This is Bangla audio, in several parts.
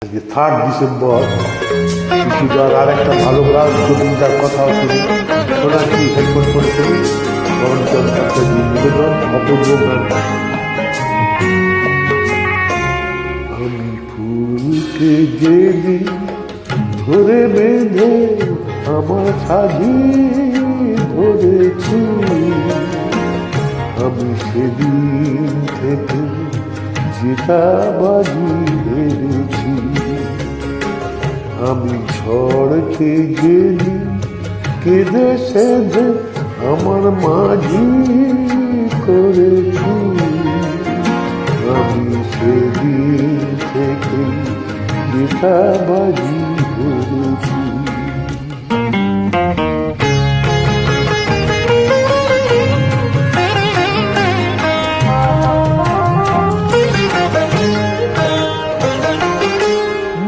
3 ডিসেম্বর পূজার আর একটা ভালো গান গোবিন্দার কথা শুনি শোনাচ্ছি হেডফোন করে শুনি বরঞ্চল একটা নিবেদন অপূর্ব গান। আমি ফুলকে যেদি ধরে বেঁধে আমার সাজি ধরেছি, আমি সেদিন থেকে যেটা বাজি হেরেছি। আমি ঝড়কে গেলি কেঁদে সেধে আমার মাঝি করেছি, আমি সেদিন থেকে যেটা বাজি হেরেছি।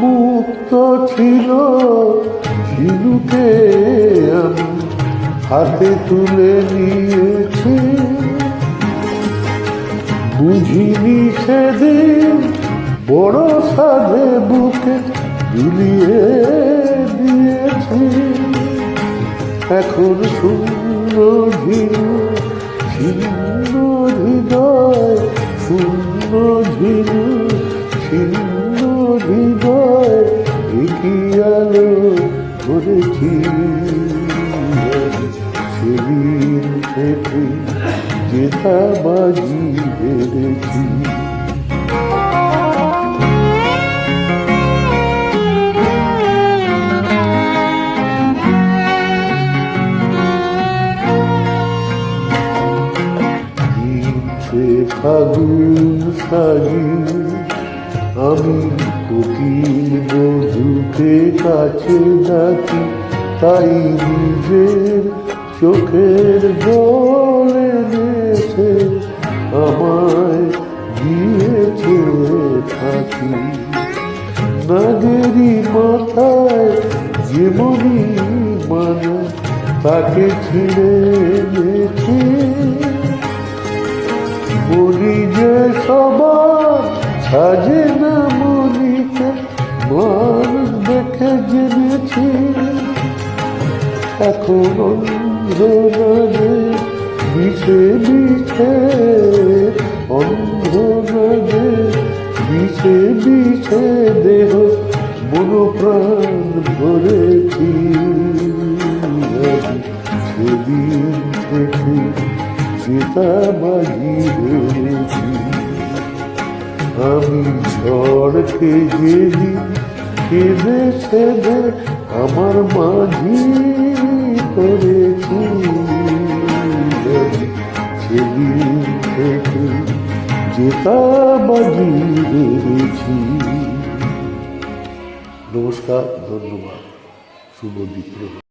মুক্ত ছিল ঝিনুকে আমি হাতে তুলে নিয়েছি, বুঝিনি সেদিন বড় সাধে বুকে ঝুলিয়ে দিয়েছি। এখন শূন্য ঝিনু ছিন্ন হৃদয়, শূন্য ঝিনু ছিন্ন হৃদয় একই আলো ধরেছি। সেদিন থেকে যেটা বাজি হেরেছি। ফাগুন সাজি আমি কোকিল বধূকে কাছে ডাকি, তাই নিজের চোখের জল এনেছে আমায় দিয়েছে থাকি। নাগেরি মাথায় যেমনি মানে তাকে ছিঁড়ে এনেছি, বলি যে সবার সাজে না মনিকে মান দেখে জেনেছি। এখন অন্ধনাদে মিশে মিশে, অন্ধনাদে মিশে মিশে দেহ মনোপ্রাণ ভরেছি। সেদিন থেকে যেটা বাজি হেরেছি। আমি ঝড়কে গেলি কেঁদে সেদে আমার মাঝি করেছি, সেদিন থেকে যেটা বাজি হেরেছি। নমস্কার, ধন্যবাদ, শুভ বিপ্লব।